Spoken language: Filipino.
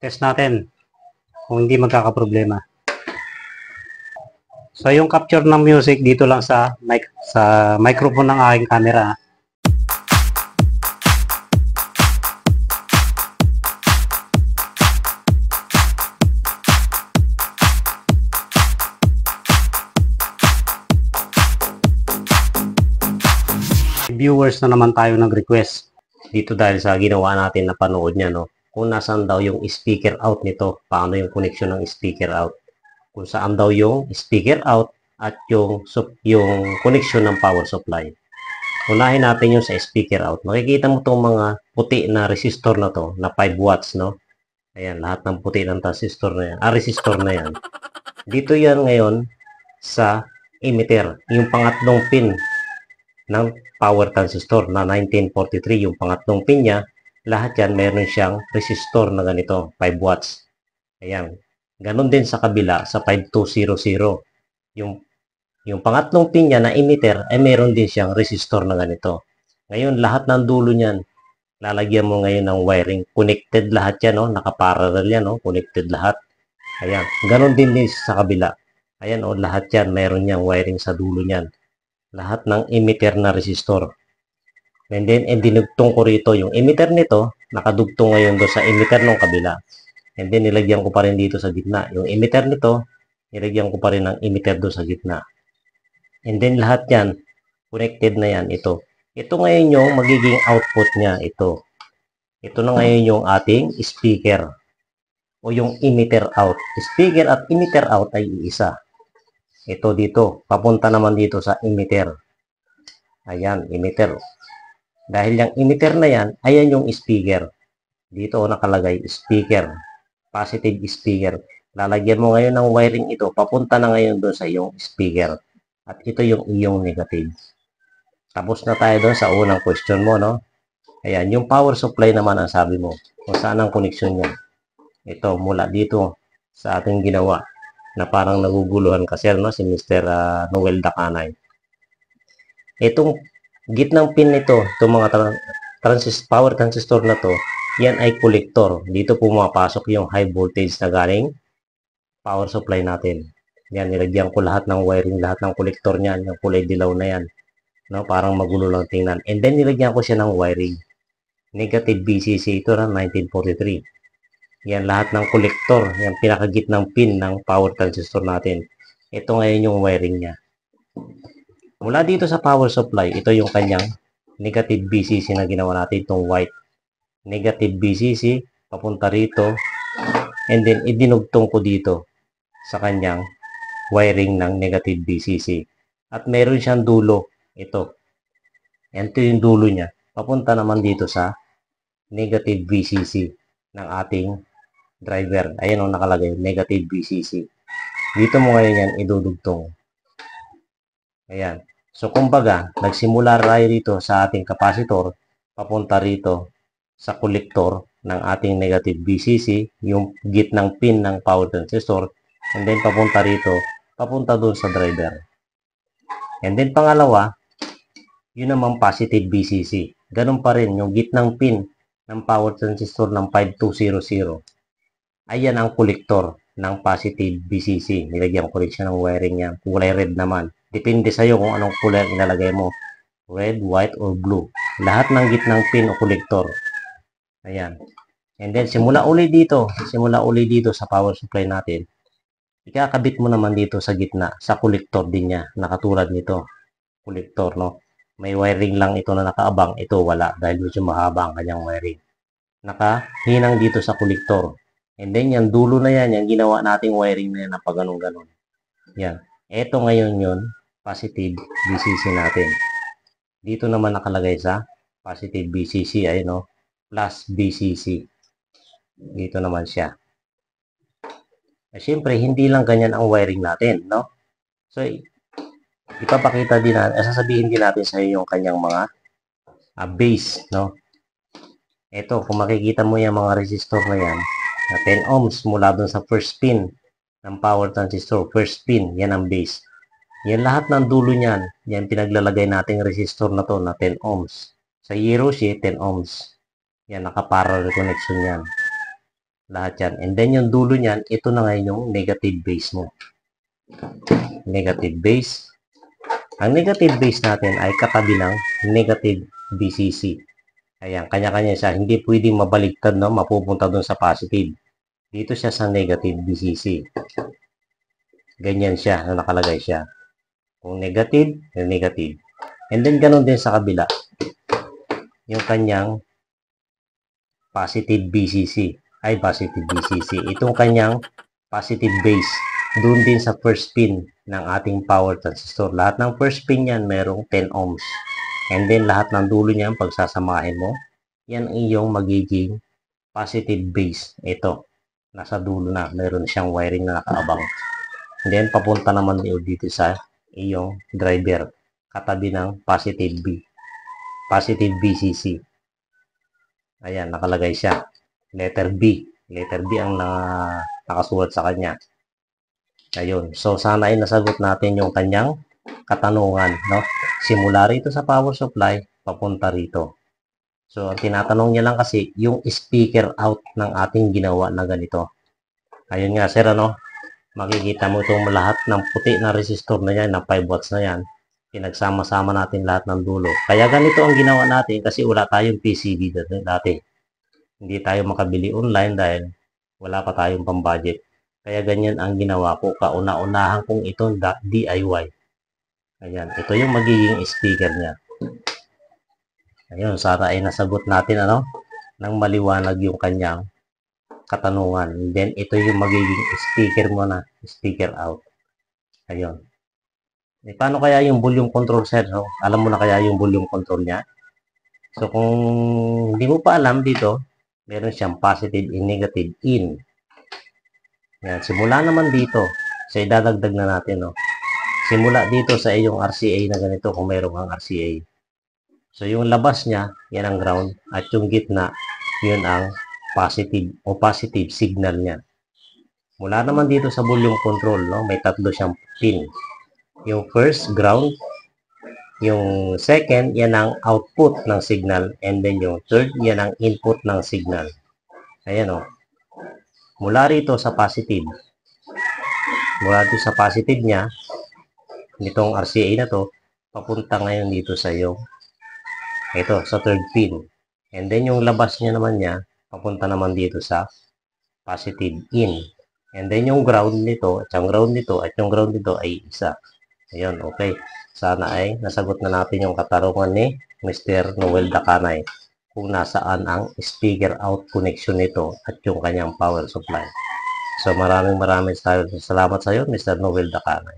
Test natin kung hindi magkakaproblema. So yung capture ng music dito lang sa microphone ng aking camera. Viewers na naman tayo nag-request dito dahil sa ginawa natin na panood niya, no? Kung nasaan daw yung speaker out nito, paano yung connection ng speaker out, kung saan daw yung speaker out at yung connection ng power supply. Unahin natin yung sa speaker out. Makikita mo itong mga puti na resistor na to, na 5 watts, no? Ayan, lahat ng puti ng resistor na yan. Resistor na yan. Dito yan ngayon sa emitter, yung pangatlong pin ng power transistor na 1943, yung pangatlong pin niya, lahat yan meron siyang resistor na ganito, 5 watts. Ayan. Ganon din sa kabila, sa 5200. Yung pangatlong pin niya na emitter, ay meron din siyang resistor na ganito. Ngayon, lahat ng dulo niyan, lalagyan mo ngayon ng wiring. Connected lahat yan, no? Nakaparallel yan, no? Connected lahat. Ayan. Ganon din sa kabila. Ayan, oh, lahat yan, meron niyang wiring sa dulo niyan. Lahat ng emitter na resistor. And then, dinugtong ko rito yung emitter nito, nakadugtong ngayon doon sa emitter ng kabila. And then, nilagyan ko pa rin dito sa gitna. Yung emitter nito, nilagyan ko pa rin ng emitter doon sa gitna. And then, lahat yan, connected na yan, ito. Ito ngayon yung magiging output niya, ito. Ito na ngayon yung ating speaker o yung emitter out. Speaker at emitter out ay iisa. Ito dito, papunta naman dito sa emitter. Ayan, emitter. Dahil yung emitter na yan, ayan yung speaker. Dito nakalagay, speaker. Positive speaker. Lalagyan mo ngayon ng wiring ito, papunta na ngayon doon sa iyong speaker. At ito yung iyong negative. Tapos na tayo doon sa unang question mo, no? Ayan, yung power supply naman ang sabi mo. Kung saan ang connection niya. Ito, mula dito sa ating ginawa na parang naguguluhan kasi, no, si Mr. Noel Dacanay. Itong gitnang pin nito, itong mga power transistor na to, yan ay collector. Dito pumapasok yung high voltage na galing power supply natin. Yan, nilagyan ko lahat ng wiring, lahat ng collector niyan, yung kulay dilaw na yan. No, parang magulo lang tingnan. And then, nilagyan ko siya ng wiring. Negative BCC, ito na 1943. Yan, lahat ng collector, yan, pinakagitnang pin ng power transistor natin. Ito ngayon yung wiring niya. Mula dito sa power supply, ito yung kanyang negative BCC na ginawa natin, itong white. Negative BCC, papunta rito. And then, idinugtong ko dito sa kanyang wiring ng negative BCC. At meron siyang dulo. Ito. Ito yung dulo niya. Papunta naman dito sa negative BCC ng ating driver. Ayan o nakalagay, negative BCC. Dito mo ngayon yan idudugtong. Ayan. So, kumbaga, nagsimula tayo dito sa ating capacitor, papunta rito sa collector ng ating negative BCC, yung gitnang pin ng power transistor, and then papunta rito, papunta doon sa driver. And then pangalawa, yun naman positive BCC. Ganun pa rin, yung gitnang pin ng power transistor ng 5200. Ayan ang collector ng positive BCC. Nilagyan ko rin siya ng wiring niya. Kulay red naman. Depende sa'yo kung anong kulay ang ilalagay mo. Red, white, or blue. Lahat ng gitnang pin o collector. Ayan. And then, simula uli dito sa power supply natin, ikakabit mo naman dito sa gitna, sa collector din niya, nakatulad nito. Collector, no? May wiring lang ito na nakaabang. Ito, wala. Dahil medyo mahaba ang kanyang wiring. Nakahinang dito sa collector. And then, yung dulo na yan, yung ginawa nating wiring na yan, na pa ganun-ganon. Yan. Ito ngayon yun, positive BCC natin. Dito naman nakalagay sa positive BCC, ay no, plus BCC. Dito naman siya. Siyempre, hindi lang ganyan ang wiring natin, no? So, ipapakita din natin, sasabihin din natin sa iyo yung kanyang mga base, no? Ito, kung makikita mo yung mga resistor na yan, na 10 ohms mula dun sa first pin ng power transistor, first pin, yan ang base. Yan lahat ng dulo niyan, yan pinaglalagay nating resistor na to na 10 ohms. Sa Hiroshi, 10 ohms. Yan, nakaparallel connection yan. Lahat yan. And then yung dulo niyan, ito na ngayon yung negative base mo. Negative base. Ang negative base natin ay katabi ng negative BCC. Ayan, kanya-kanya siya. Hindi pwedeng mabaliktad, no? Mapupunta doon sa positive. Dito siya sa negative BCC. Ganyan siya, na nakalagay siya. Kung negative, negative. And then, ganun din sa kabila. Yung kanyang positive BCC. Ay, positive BCC. Itong kanyang positive base. Doon din sa first pin ng ating power transistor. Lahat ng first pin yan, merong 10 ohms. And then, lahat ng dulo niyan, pagsasamahin mo, yan ang iyong magiging positive base. Ito, nasa dulo na. Meron siyang wiring na nakaabang. And then, papunta naman dito sa iyong driver. Katabi ng positive B. Positive BCC. Ayan, nakalagay siya. Letter B. Letter B ang nakasulat sa kanya. Ayun. So, sana ay nasagot natin yung kanyang katanungan, no? Simula rito sa power supply, papunta rito. So, ang tinatanong niya lang kasi, yung speaker out ng ating ginawa na ganito. Ayun nga, sir, ano? Makikita mo itong lahat ng puti na resistor na yan, ng 5 watts na yan. Pinagsama-sama natin lahat ng dulo. Kaya ganito ang ginawa natin kasi wala tayong PCB dati. Hindi tayo makabili online dahil wala pa tayong pambudget. Kaya ganyan ang ginawa ko. Kauna-unahan kong itong DIY. Ayan. Ito yung magiging speaker niya. Ayun. Sana ay nasagot natin ano, ng maliwanag yung kanyang katanungan. Then, ito yung magiging speaker mo na. Speaker out. Ayun. Eh, paano kaya yung volume control, sir? No? Alam mo na kaya yung volume control niya? So, kung hindi mo pa alam dito, meron siyang positive and negative in. Yan, simula naman dito. So, idadagdag na natin, no? Simula dito sa iyong RCA na ganito kung mayroon kang RCA. So, yung labas niya, yan ang ground. At yung gitna, yun ang positive o positive signal niya. Mula naman dito sa volume control, no? May tatlo siyang pin. Yung first, ground. Yung second, yan ang output ng signal. And then yung third, yan ang input ng signal. Ayan, o. Mula rito sa positive. Mula dito sa positive niya, nitong RCA na to, papunta ngayon dito sa yung, ito, sa third pin. And then yung labas niya naman niya, papunta naman dito sa positive in. And then yung ground nito, at yung ground nito, at yung ground nito ay isa. Ayun, okay. Sana ay nasagot na natin yung katarungan ni Mr. Noel Dacanay kung nasaan ang speaker out connection nito at yung kanyang power supply. So maraming salamat sa iyo, Mr. Noel Dacanay.